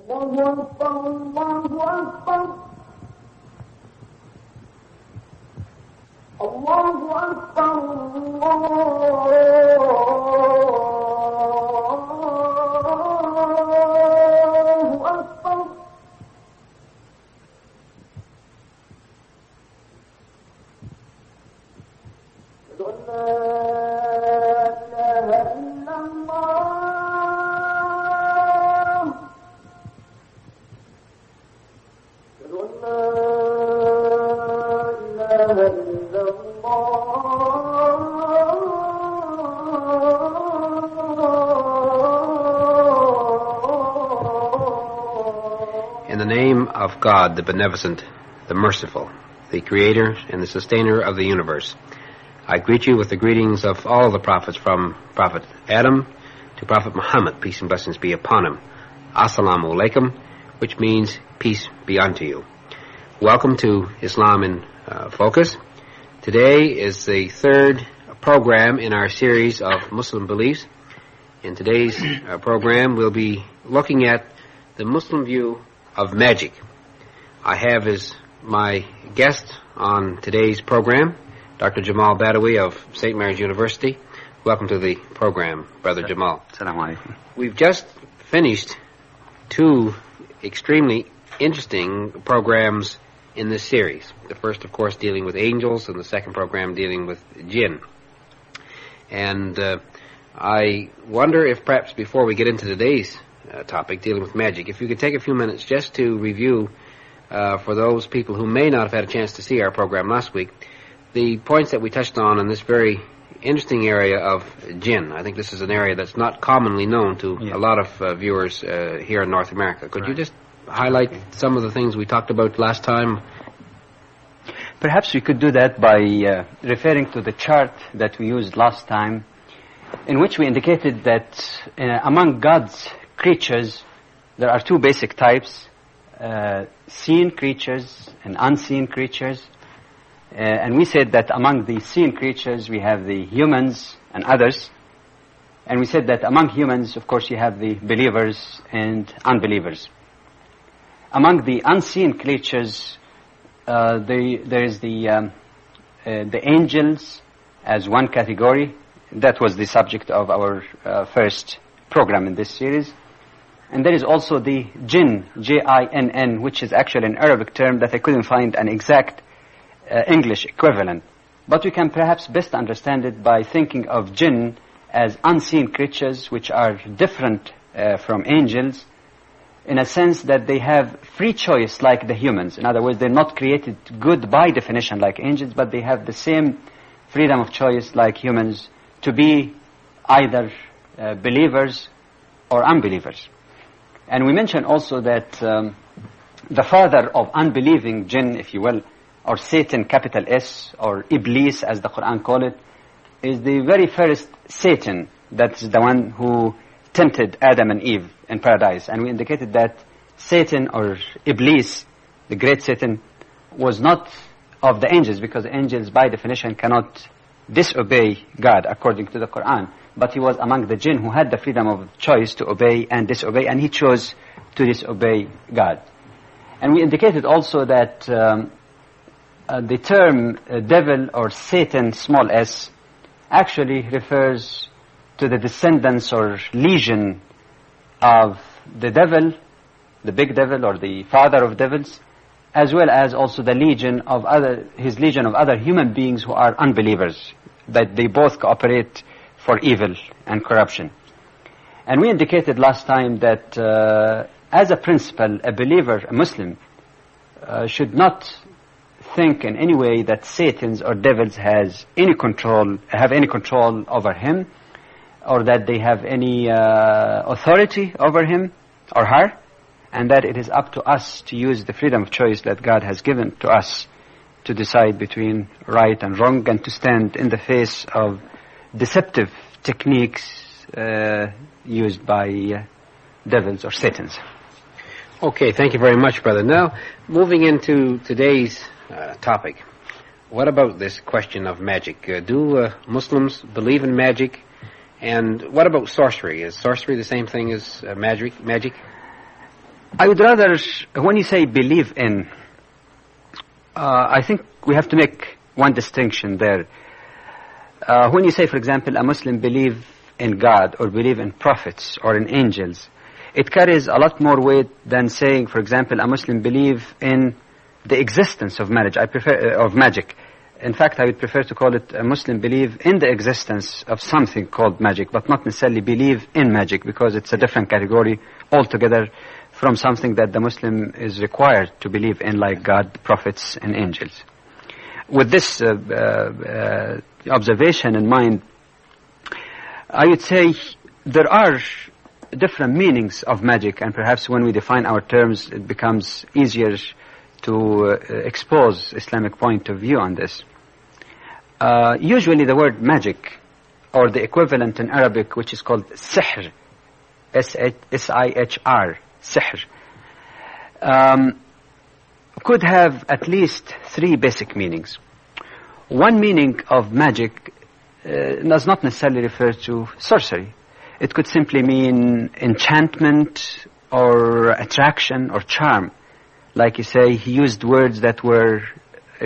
In the name of God, the Beneficent, the Merciful, the Creator and the Sustainer of the universe, I greet you with the greetings of all the prophets, from Prophet Adam to Prophet Muhammad, peace and blessings be upon him. Assalamu alaikum, which means peace be unto you. Welcome to Islam in Focus. Today is the third program in our series of Muslim beliefs. In today's program, we'll be looking at the Muslim view of magic. I have as my guest on today's program Dr. Jamal Badawi of St. Mary's University. Welcome to the program, Brother Jamal. Assalamu alaikum. We've just finished two extremely interesting programs in this series. The first, of course, dealing with angels, and the second program dealing with jinn. And I wonder if perhaps before we get into today's topic, dealing with magic, if you could take a few minutes just to review, for those people who may not have had a chance to see our program last week, the points that we touched on in this very interesting area of jinn. I think this is an area that's not commonly known to a lot of viewers here in North America. Could you just highlight some of the things we talked about last time? Perhaps we could do that by referring to the chart that we used last time, in which we indicated that among God's creatures there are two basic types, seen creatures and unseen creatures. And we said that among the seen creatures we have the humans and others. And we said that among humans, of course, you have the believers and unbelievers. Among the unseen creatures, there is the angels as one category. That was the subject of our first program in this series. And there is also the jinn, J-I-N-N, which is actually an Arabic term that I couldn't find an exact English equivalent. But we can perhaps best understand it by thinking of jinn as unseen creatures which are different from angels, in a sense that they have free choice like the humans. In other words, they're not created good by definition like angels, but they have the same freedom of choice like humans to be either believers or unbelievers. And we mentioned also that the father of unbelieving jinn, if you will, or Satan, capital S, or Iblis as the Quran call it, is the very first Satan. That's the one who tempted Adam and Eve in paradise. And we indicated that Satan, or Iblis, the great Satan, was not of the angels, because angels by definition cannot disobey God according to the Quran. But he was among the jinn who had the freedom of choice to obey and disobey, and he chose to disobey God. And we indicated also that the term devil or Satan, small s, actually refers to the descendants or legion of the devil, the big devil or the father of devils, as well as also the legion of his legion of other human beings who are unbelievers, that they both cooperate for evil and corruption. And we indicated last time that as a principle, a believer, a Muslim, should not think in any way that Satan's or devils have any control over him, or that they have any authority over him or her, and that it is up to us to use the freedom of choice that God has given to us to decide between right and wrong, and to stand in the face of deceptive techniques used by devils or Satans. Okay, thank you very much, brother. Now, moving into today's topic, what about this question of magic? Do Muslims believe in magic? And what about sorcery? Is sorcery the same thing as magic? I would rather, when you say believe in, I think we have to make one distinction there. When you say, for example, a Muslim believe in God or believe in prophets or in angels, it carries a lot more weight than saying, for example, a Muslim believe in the existence of marriage. I prefer of magic. In fact, I would prefer to call it a Muslim believe in the existence of something called magic, but not necessarily believe in magic, because it's a different category altogether from something that the Muslim is required to believe in, like God, prophets, and angels. With this observation in mind, I would say there are different meanings of magic, and perhaps when we define our terms, it becomes easier to expose Islamic point of view on this. Usually the word magic, or the equivalent in Arabic, which is called sihr, S-I-H-R, sihr, could have at least three basic meanings. One meaning of magic does not necessarily refer to sorcery. It could simply mean enchantment or attraction or charm. Like you say, he used words that were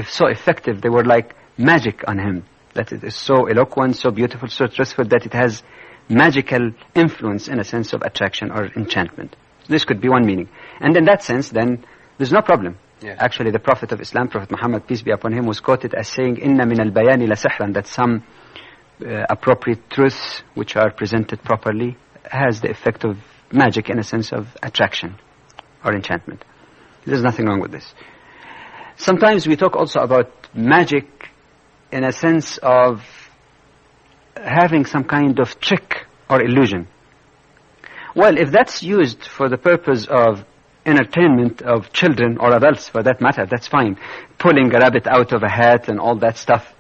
so effective, they were like magic on him. That it is so eloquent, so beautiful, so trustful that it has magical influence in a sense of attraction or enchantment. This could be one meaning. And in that sense, then, there's no problem. Yeah. Actually, the Prophet of Islam, Prophet Muhammad, peace be upon him, was quoted as saying, "Inna min al-bayani la sihran," that some appropriate truths which are presented properly has the effect of magic in a sense of attraction or enchantment. There's nothing wrong with this. Sometimes we talk also about magic in a sense of having some kind of trick or illusion. Well, if that's used for the purpose of entertainment of children or adults for that matter, that's fine. Pulling a rabbit out of a hat and all that stuff.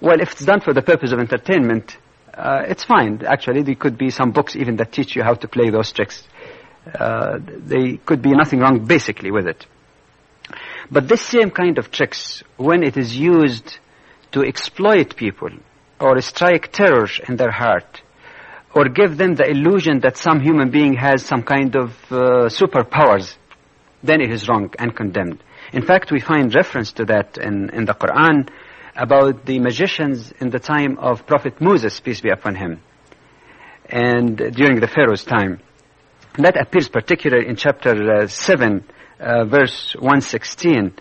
Well, if it's done for the purpose of entertainment, it's fine. Actually, there could be some books even that teach you how to play those tricks. There could be nothing wrong basically with it. But this same kind of tricks, when it is used to exploit people or strike terror in their heart, or give them the illusion that some human being has some kind of superpowers, then it is wrong and condemned. In fact, we find reference to that in the Quran about the magicians in the time of Prophet Moses, peace be upon him, and during the Pharaoh's time. That appears particularly in chapter 7, verse 116,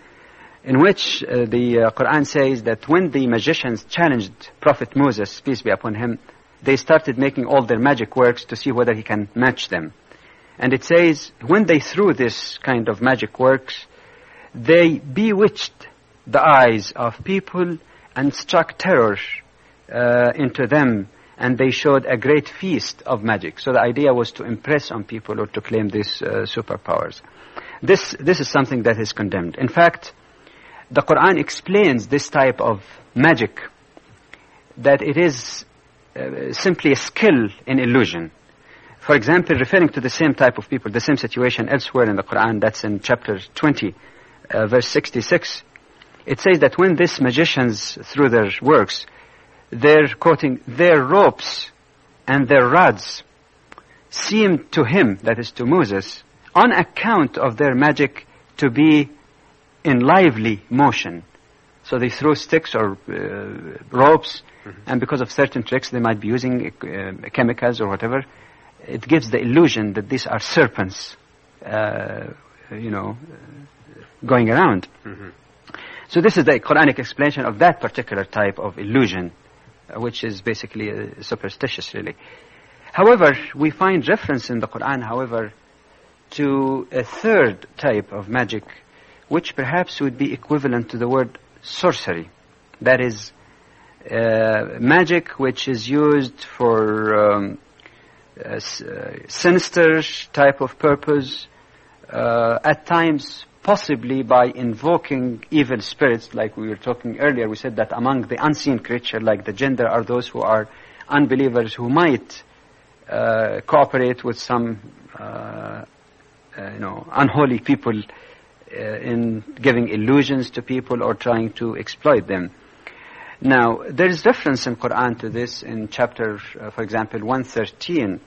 in which the Quran says that when the magicians challenged Prophet Moses, peace be upon him, they started making all their magic works to see whether he can match them. And it says, when they threw this kind of magic works, they bewitched the eyes of people and struck terror into them, and they showed a great feast of magic. So the idea was to impress on people or to claim these superpowers. This is something that is condemned. In fact, the Quran explains this type of magic, that it is simply a skill in illusion. For example, referring to the same type of people, the same situation elsewhere in the Quran, that's in chapter 20, verse 66, it says that when these magicians, through their works, they're quoting, their ropes and their rods seemed to him, that is to Moses, on account of their magic to be in lively motion. So they throw sticks or ropes, and because of certain tricks they might be using chemicals or whatever, it gives the illusion that these are serpents, going around. So this is the Quranic explanation of that particular type of illusion, which is basically superstitious, really. However, we find reference in the Quran, however, to a third type of magic, which perhaps would be equivalent to the word sorcery. That is, magic which is used for sinister type of purpose, at times possibly by invoking evil spirits. Like we were talking earlier, we said that among the unseen creature, like the jinn, there are those who are unbelievers who might cooperate with some unholy people in giving illusions to people or trying to exploit them. Now, there is reference in Quran to this in chapter, for example, 113,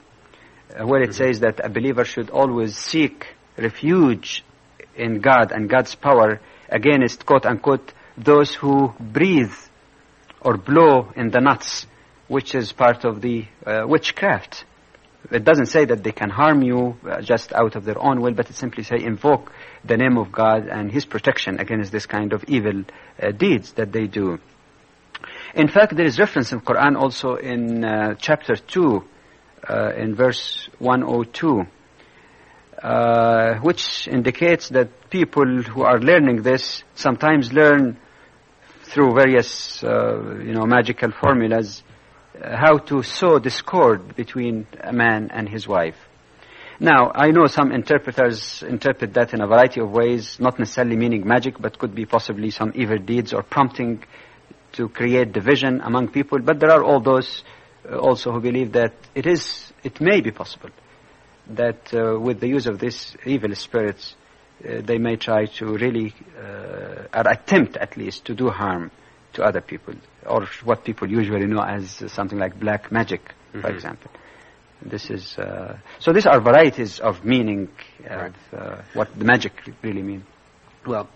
where it says that a believer should always seek refuge in God and God's power against, quote-unquote, those who breathe or blow in the nuts, which is part of the witchcraft. It doesn't say that they can harm you just out of their own will, but it simply say invoke the name of God and His protection against this kind of evil deeds that they do. In fact, there is reference in Quran also in chapter 2, in verse 102, which indicates that people who are learning this sometimes learn through various, magical formulas how to sow discord between a man and his wife. Now, I know some interpreters interpret that in a variety of ways, not necessarily meaning magic, but could be possibly some evil deeds or prompting to create division among people. But there are all those also who believe that it may be possible that with the use of these evil spirits, they may try to really, or attempt at least, to do harm to other people, or what people usually know as something like black magic, for example. This is so. These are varieties of meaning of what the magic really means. Well,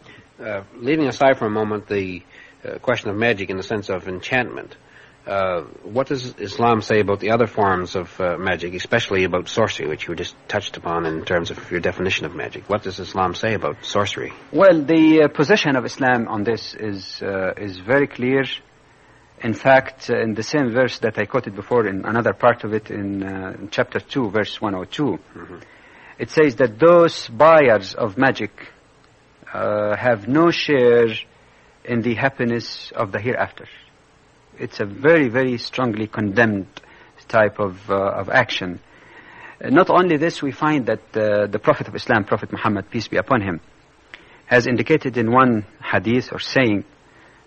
leaving aside for a moment the question of magic in the sense of enchantment, what does Islam say about the other forms of magic, especially about sorcery, which you just touched upon in terms of your definition of magic? What does Islam say about sorcery? Well, the position of Islam on this is very clear. In fact, in the same verse that I quoted before, in another part of it, in chapter 2, verse 102, it says that those buyers of magic have no share in the happiness of the hereafter. It's a very, very strongly condemned type of action. Not only this, we find that the Prophet of Islam, Prophet Muhammad, peace be upon him, has indicated in one hadith or saying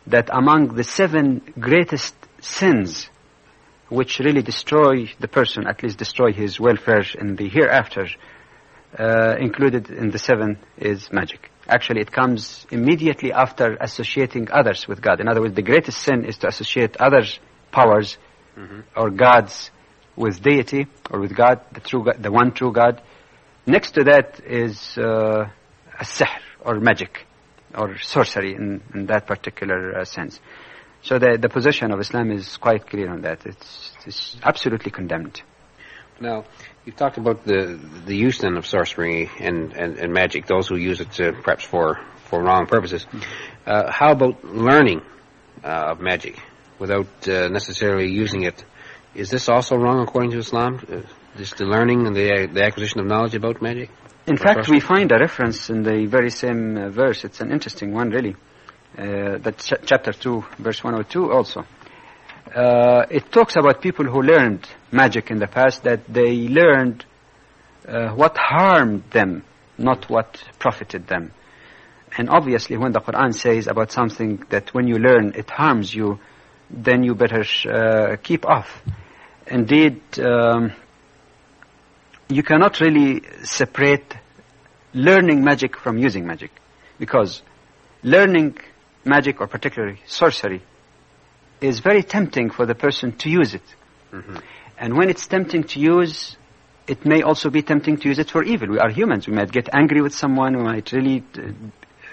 that among the 7 greatest sins which really destroy the person, at least destroy his welfare in the hereafter, included in the 7 is magic. Actually, it comes immediately after associating others with God. In other words, the greatest sin is to associate others' powers or gods with deity or with God, the true God, the one true God. Next to that is a sihr or magic or sorcery in that particular sense. So the position of Islam is quite clear on that. It's absolutely condemned. Now, you've talked about the use then of sorcery and magic, those who use it perhaps for wrong purposes. How about learning of magic without necessarily using it? Is this also wrong according to Islam? Just the learning and the acquisition of knowledge about magic? In fact, we find a reference in the very same verse. It's an interesting one, really. That chapter 2, verse 102 also. It talks about people who learned magic in the past, that they learned what harmed them, not what profited them. And obviously, when the Quran says about something that when you learn it harms you, then you better keep off. Indeed, you cannot really separate learning magic from using magic, because learning magic, or particularly sorcery, is very tempting for the person to use it. And when it's tempting to use, it may also be tempting to use it for evil. We are humans. We might get angry with someone. We might really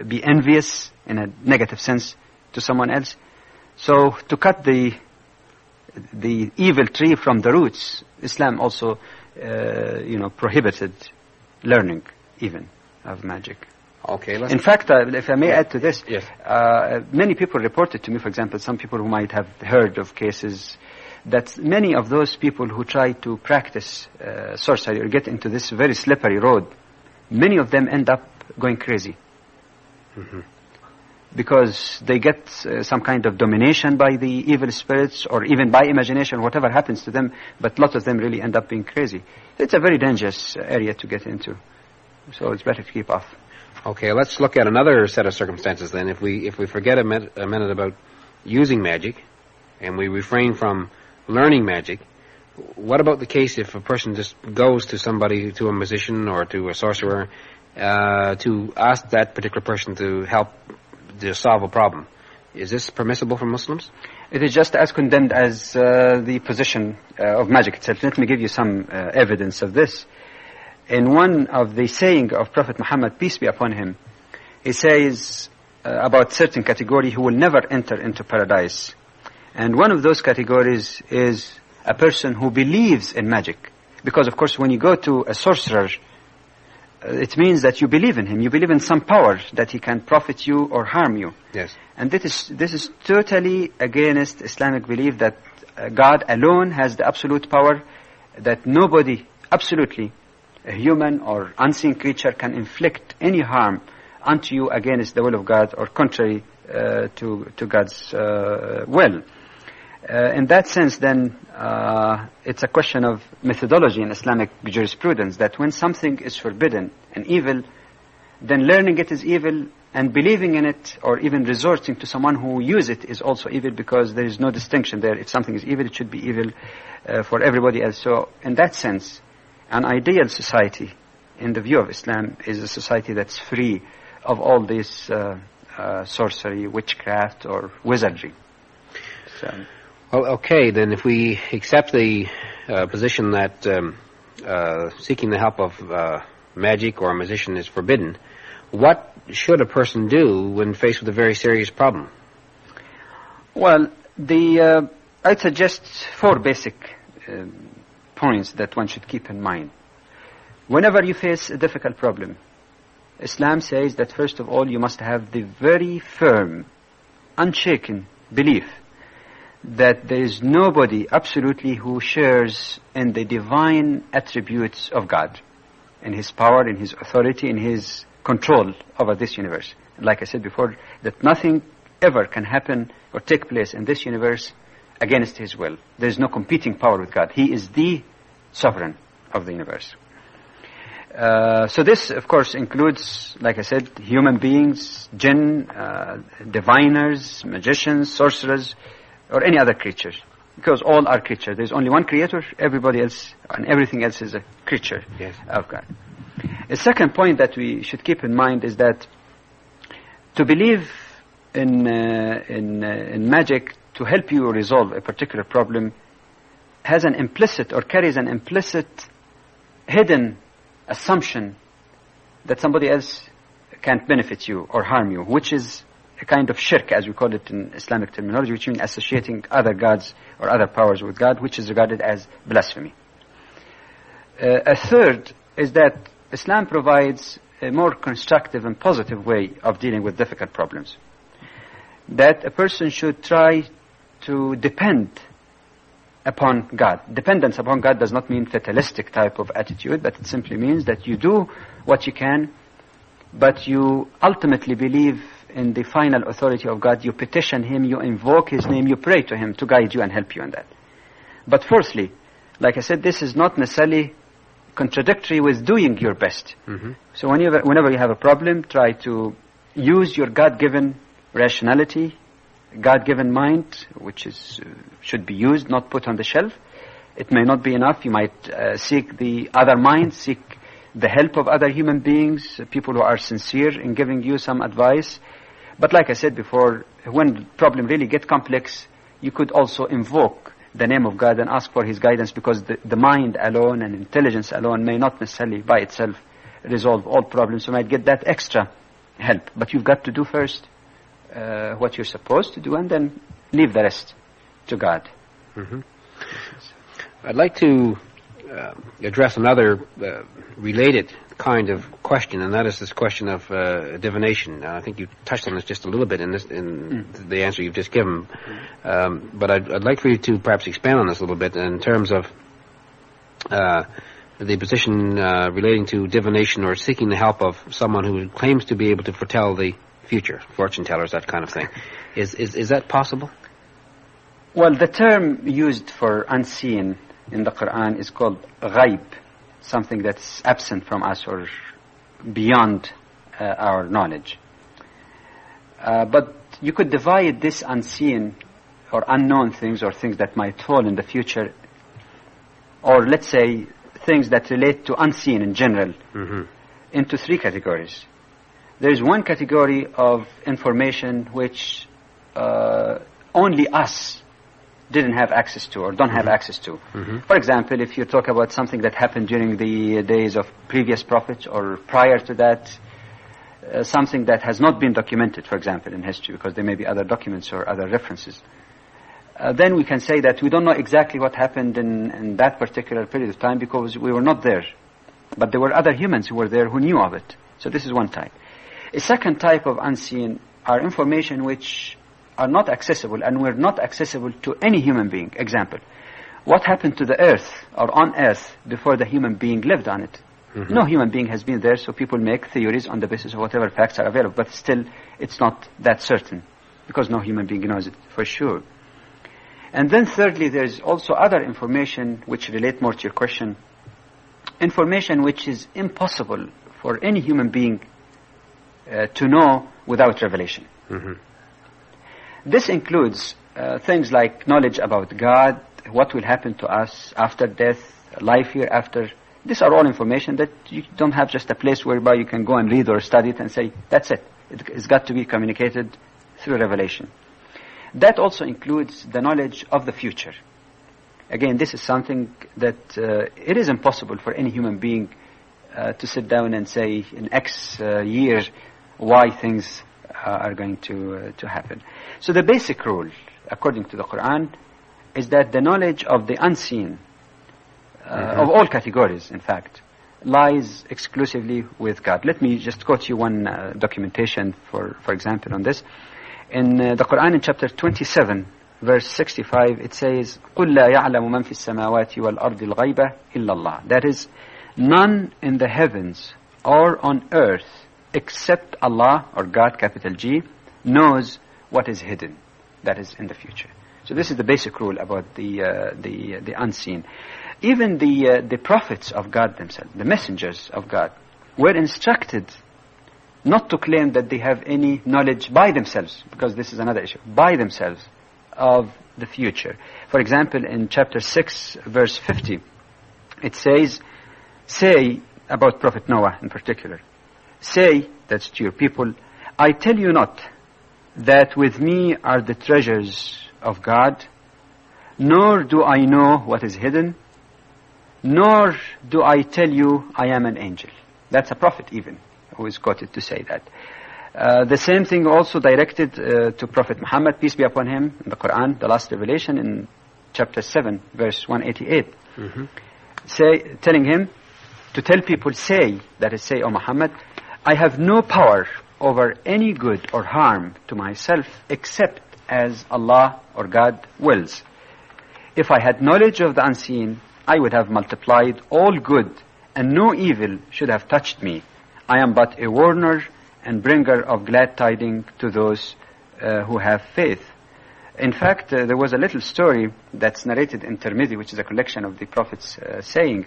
be envious in a negative sense to someone else. So to cut the evil tree from the roots, Islam also prohibited learning even of magic. Okay. In fact, if I may add to this, yes. Many people reported to me, for example, some people who might have heard of cases, that many of those people who try to practice sorcery or get into this very slippery road, many of them end up going crazy. Because they get some kind of domination by the evil spirits, or even by imagination, whatever happens to them, but a lot of them really end up being crazy. It's a very dangerous area to get into, so it's better to keep off. Okay, let's look at another set of circumstances then. If we forget a minute about using magic, and we refrain from learning magic, what about the case if a person just goes to somebody, to a musician or to a sorcerer, to ask that particular person to help to solve a problem? Is this permissible for Muslims? It is just as condemned as the position of magic itself. Let me give you some evidence of this. in one of the saying of Prophet Muhammad, peace be upon him, he says about certain category who will never enter into paradise. And one of those categories is a person who believes in magic. Because, of course, when you go to a sorcerer, it means that you believe in him. You believe in some power that he can profit you or harm you. Yes. And this is totally against Islamic belief that God alone has the absolute power, that nobody, absolutely, a human or unseen creature can inflict any harm unto you against the will of God or contrary to God's will. In that sense, then, it's a question of methodology in Islamic jurisprudence, that when something is forbidden and evil, then learning it is evil, and believing in it or even resorting to someone who uses it is also evil, because there is no distinction there. If something is evil, it should be evil for everybody else. So in that sense, an ideal society, in the view of Islam, is a society that's free of all this sorcery, witchcraft, or wizardry. So, well, okay, then if we accept the position that seeking the help of magic or a magician is forbidden, what should a person do when faced with a very serious problem? Well, I'd suggest 4 basic points that one should keep in mind. Whenever you face a difficult problem, Islam says that first of all you must have the very firm, unshaken belief that there is nobody absolutely who shares in the divine attributes of God, in His power, in His authority, in His control over this universe. Like I said before, that nothing ever can happen or take place in this universe against His will. There is no competing power with God. He is the sovereign of the universe. So this, of course, includes, like I said, human beings, jinn, diviners, magicians, sorcerers, or any other creatures. Because all are creatures. There's only one creator, everybody else and everything else is a creature of God. The second point that we should keep in mind is that to believe in magic to help you resolve a particular problem has an implicit or carries an implicit hidden assumption that somebody else can't benefit you or harm you, which is a kind of shirk, as we call it in Islamic terminology, which means associating other gods or other powers with God, which is regarded as blasphemy. A third is that Islam provides a more constructive and positive way of dealing with difficult problems. That a person should try to depend upon God. Dependence upon God does not mean fatalistic type of attitude, but it simply means that you do what you can, but you ultimately believe in the final authority of God. You petition Him, you invoke His name, you pray to Him to guide you and help you in that. But fourthly, like I said, this is not necessarily contradictory with doing your best. Mm-hmm. So whenever you have a problem, try to use your God-given rationality, God-given mind, which should be used, not put on the shelf. It may not be enough. You might seek the other mind, seek the help of other human beings, people who are sincere in giving you some advice. But like I said before, when the problem really gets complex, you could also invoke the name of God and ask for His guidance, because the mind alone and intelligence alone may not necessarily by itself resolve all problems. You might get that extra help. But you've got to do first what you're supposed to do, and then leave the rest to God. Mm-hmm. I'd like to address another related kind of question, and that is this question of divination. I think you touched on this just a little bit in the answer you've just given, but I'd like for you to perhaps expand on this a little bit in terms of the position relating to divination, or seeking the help of someone who claims to be able to foretell the future, fortune tellers, that kind of thing. Is that possible? Well, the term used for unseen in the Quran is called ghaib, something that's absent from us or beyond our knowledge. But you could divide this unseen or unknown things, or things that might fall in the future, or let's say things that relate to unseen in general, into 3 categories. There is one category of information which only us didn't have access to or don't have access to. For example, if you talk about something that happened during the days of previous prophets or prior to that, something that has not been documented, for example, in history, because there may be other documents or other references, then we can say that we don't know exactly what happened in that particular period of time because we were not there. But there were other humans who were there who knew of it. So this is one type. A second type of unseen are information which are not accessible and were not accessible to any human being. Example, what happened to the earth or on earth before the human being lived on it? No human being has been there, so people make theories on the basis of whatever facts are available, but still it's not that certain because no human being knows it for sure. And then thirdly, there's also other information which relate more to your question, information which is impossible for any human being to know without revelation. This includes things like knowledge about God, what will happen to us after death, life hereafter. These are all information that you don't have just a place whereby you can go and read or study it and say, that's it. It's got to be communicated through revelation. That also includes the knowledge of the future. Again, this is something that it is impossible for any human being to sit down and say in X year why things are going to happen. So the basic rule, according to the Quran, is that the knowledge of the unseen, of all categories, in fact, lies exclusively with God. Let me just quote you one documentation, for example, on this. In the Quran, in chapter 27, verse 65, it says, قُلْ لَا يَعْلَمُ مَنْ فِي السَّمَاوَاتِ وَالْأَرْضِ الْغَيْبَ إِلَّا اللَّهِ. That is, none in the heavens or on earth except Allah, or God, capital G, knows what is hidden, that is in the future. So this is the basic rule about the unseen. Even the prophets of God themselves, the messengers of God, were instructed not to claim that they have any knowledge by themselves, because this is another issue, by themselves of the future. For example, in chapter 6, verse 50, it says, say, about Prophet Noah in particular, say, that's to your people, I tell you not that with me are the treasures of God, nor do I know what is hidden, nor do I tell you I am an angel. That's a prophet even who is quoted to say that. The same thing also directed to Prophet Muhammad, peace be upon him, in the Quran, the last revelation in chapter 7, verse 188. Telling him to tell people, say, that is, say, O Muhammad, I have no power over any good or harm to myself except as Allah or God wills. If I had knowledge of the unseen, I would have multiplied all good, and no evil should have touched me. I am but a warner and bringer of glad tidings to those who have faith. In fact, there was a little story that's narrated in Tirmidhi, which is a collection of the Prophet's saying,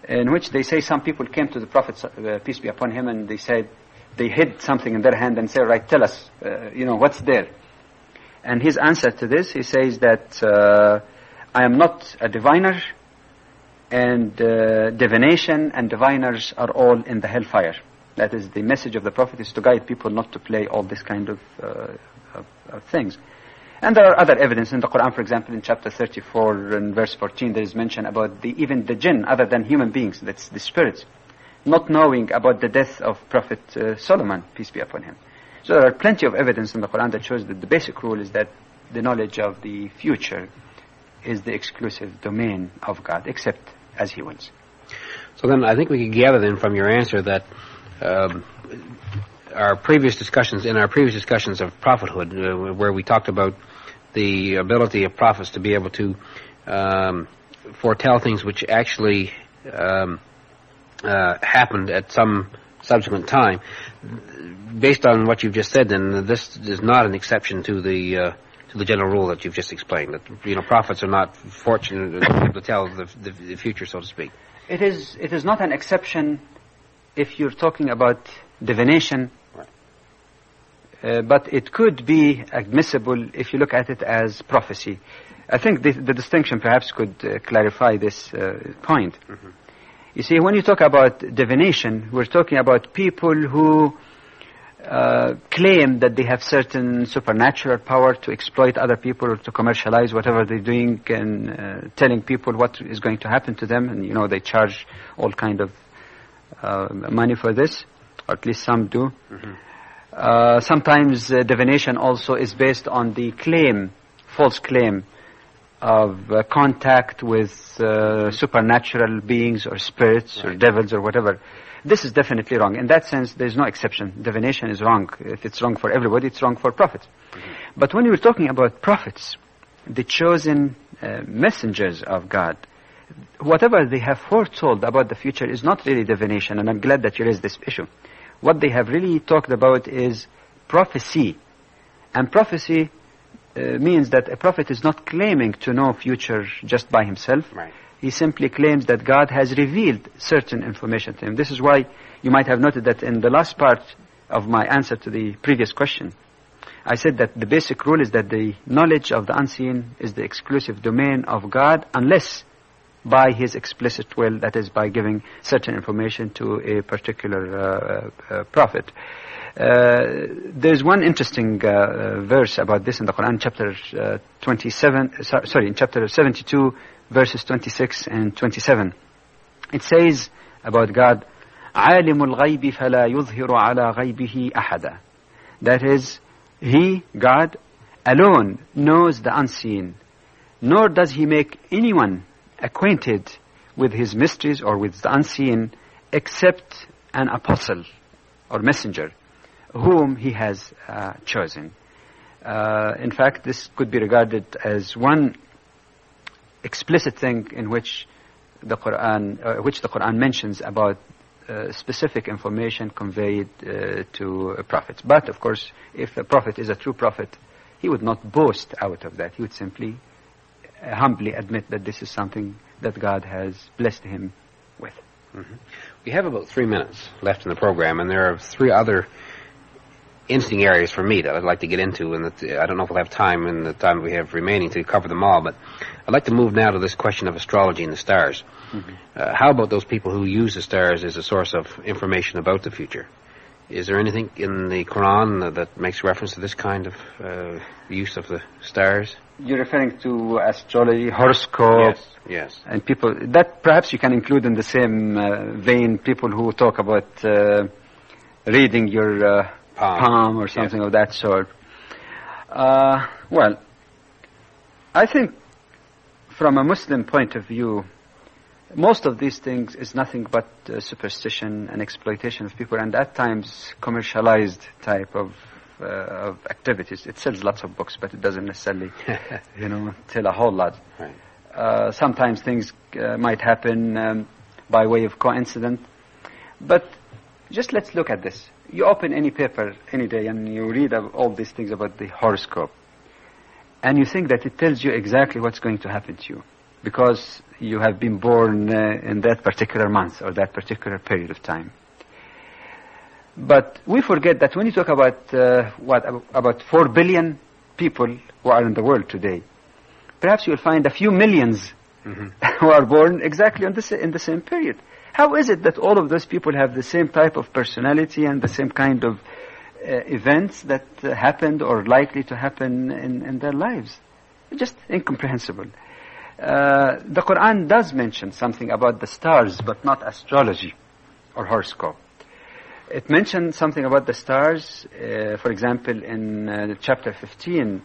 in which they say some people came to the Prophet, peace be upon him, and they said, they hid something in their hand and said, right, tell us, what's there? And his answer to this, he says that, I am not a diviner, and divination and diviners are all in the hellfire. That is, the message of the Prophet is to guide people not to play all this kind of things. And there are other evidence in the Quran, for example, in chapter 34 and verse 14, there is mention about even the jinn, other than human beings, that's the spirits, not knowing about the death of Prophet Solomon, peace be upon him. So there are plenty of evidence in the Quran that shows that the basic rule is that the knowledge of the future is the exclusive domain of God, except as He wills. So then I think we can gather then from your answer that our previous discussions of prophethood, where we talked about the ability of prophets to be able to foretell things which actually happened at some subsequent time, based on what you've just said, then this is not an exception to the general rule that you've just explained, that prophets are not fortunate to tell the future, so to speak. It is not an exception if you're talking about divination, right. But it could be admissible if you look at it as prophecy. I think the distinction perhaps could clarify this point. Mm-hmm. You see, when you talk about divination, we're talking about people who claim that they have certain supernatural power to exploit other people or to commercialize whatever they're doing and telling people what is going to happen to them. And, they charge all kind of money for this, or at least some do. Mm-hmm. Sometimes divination also is based on the false claim of contact with supernatural beings or spirits or devils or whatever. This is definitely wrong. In that sense, there's no exception. Divination is wrong. If it's wrong for everybody, it's wrong for prophets. Mm-hmm. But when we're talking about prophets, the chosen messengers of God, whatever they have foretold about the future is not really divination, and I'm glad that you raised this issue. What they have really talked about is prophecy. And prophecy means that a prophet is not claiming to know future just by himself. Right. He simply claims that God has revealed certain information to him. This is why you might have noted that in the last part of my answer to the previous question, I said that the basic rule is that the knowledge of the unseen is the exclusive domain of God unless by his explicit will, that is by giving certain information to a particular prophet. There's one interesting verse about this in the Quran, chapter 72, verses 26 and 27. It says about God, عَالِمُ الْغَيْبِ فَلَا يُظْهِرُ عَلَى غَيْبِهِ أَحَدًا. That is, He, God, alone knows the unseen, nor does He make anyone acquainted with His mysteries or with the unseen except an apostle or messenger whom He has chosen. In fact, this could be regarded as one explicit thing in which the Quran mentions about specific information conveyed to prophets. But of course, if a prophet is a true prophet, he would not boast out of that. He would simply humbly admit that this is something that God has blessed him with. Mm-hmm. We have about 3 minutes left in the program, and there are 3 other interesting areas for me that I'd like to get into, and I don't know if we'll have time in the time we have remaining to cover them all, but I'd like to move now to this question of astrology and the stars. Mm-hmm. How about those people who use the stars as a source of information about the future? Is there anything in the Quran that makes reference to this kind of use of the stars? You're referring to astrology, horoscope? Yes. And people, that perhaps you can include in the same vein people who talk about reading your palm or something of that sort. Well, I think from a Muslim point of view, most of these things is nothing but superstition and exploitation of people, and at times commercialized type of activities. It sells lots of books, but it doesn't necessarily, tell a whole lot. Right. Sometimes things might happen by way of coincidence, but just let's look at this. You open any paper any day and you read all these things about the horoscope, and you think that it tells you exactly what's going to happen to you because you have been born in that particular month or that particular period of time. But we forget that when you talk about about 4 billion people who are in the world today, perhaps you'll find a few millions who are born exactly in the same period. How is it that all of those people have the same type of personality and the same kind of events that happened or likely to happen in their lives? Just incomprehensible. The Quran does mention something about the stars, but not astrology or horoscope. It mentions something about the stars, for example, in chapter 15,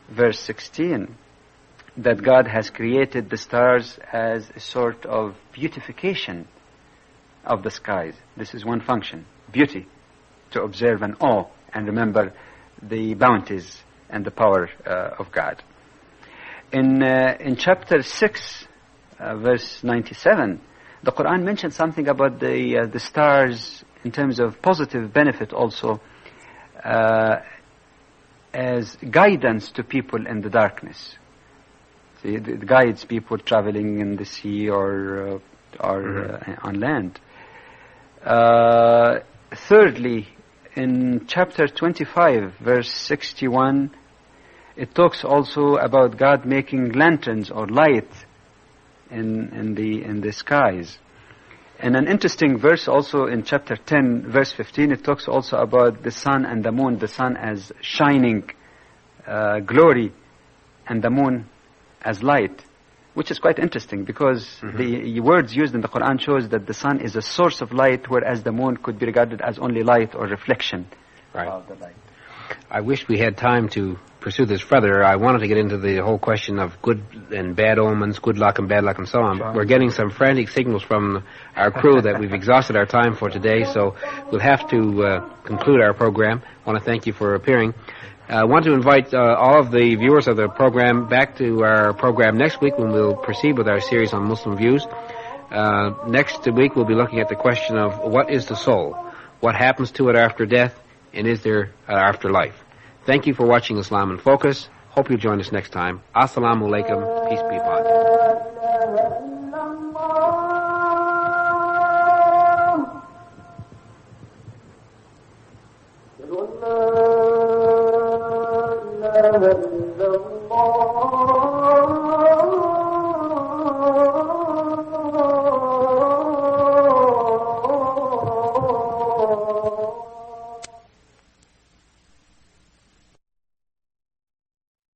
verse 16, that God has created the stars as a sort of beautification of the skies. This is one function, beauty, to observe and awe and remember the bounties and the power of God. In chapter 6, verse 97, the Quran mentions something about the stars in terms of positive benefit also as guidance to people in the darkness. See, it guides people traveling in the sea or on land. Thirdly, in chapter 25, verse 61, it talks also about God making lanterns or light in the skies. In an interesting verse also in chapter 10, verse 15, it talks also about the sun and the moon, the sun as shining glory and the moon as light, which is quite interesting because the words used in the Quran shows that the sun is a source of light, whereas the moon could be regarded as only light or reflection of the light. I wish we had time to pursue this further. I wanted to get into the whole question of good and bad omens, good luck and bad luck and so on. But we're getting some frantic signals from our crew that we've exhausted our time for today, so we'll have to conclude our program. I want to thank you for appearing. I want to invite all of the viewers of the program back to our program next week when we'll proceed with our series on Muslim views. Next week we'll be looking at the question of what is the soul? What happens to it after death? And is there an afterlife? Thank you for watching Islam in Focus. Hope you'll join us next time. Assalamu alaikum. Peace be upon you.